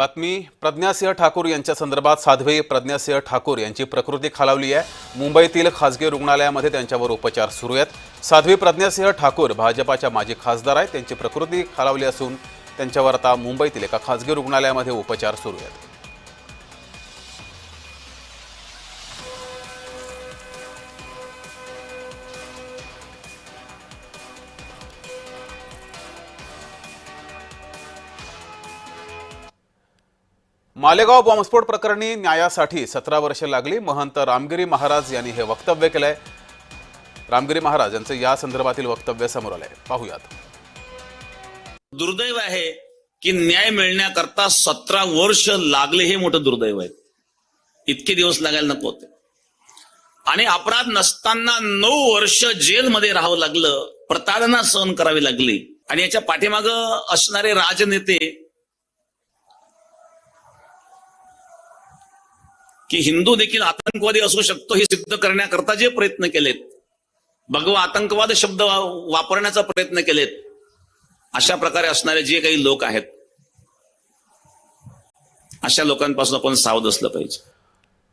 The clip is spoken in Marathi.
बातमी प्रज्ञासिंह ठाकूर यांच्या संदर्भात साध्वी प्रज्ञासिंह ठाकूर यांची प्रकृती खालावली आहे। मुंबईतील खासगी रुग्णालयामध्ये त्यांच्यावर उपचार सुरू आहेत। साध्वी प्रज्ञासिंह ठाकूर भाजपाच्या माजी खासदार आहेत। त्यांची प्रकृती खालावली असून त्यांच्यावर आता मुंबईतील एका खासगी रुग्णालयामध्ये उपचार सुरू आहेत। मालेगाव बॉम्बस्फोट प्रकरणी न्यायासाठी 17 वर्षे लागली। महंत रामगिरी महाराज यांनी हे वक्तव्य केलंय। रामगिरी महाराज यांचं या संदर्भातील वक्तव्य समोर आलंय, पाहूयात। दुर्दैव आहे की न्याय मिळण्याकरता 17 वर्ष लागले, हे मोठं दुर्दैव आहे। इतके दिवस लागायला नको होते। आणि अपराध नसताना 9 वर्ष जेलमध्ये राहावं लागलं, प्रताडना सहन करावी लागली। आणि याच्या पाठीमागं असणारे राजनेते की हिंदू देखील आतंकवादी असू शकतो हे सिद्ध करण्याकरता जे प्रयत्न केलेत, भगवा आतंकवाद शब्द वापरण्याचा प्रयत्न केलेत, अशा प्रकारे असणारे जे काही लोक आहेत, अशा लोकांपासून आपण सावध असलं पाहिजे।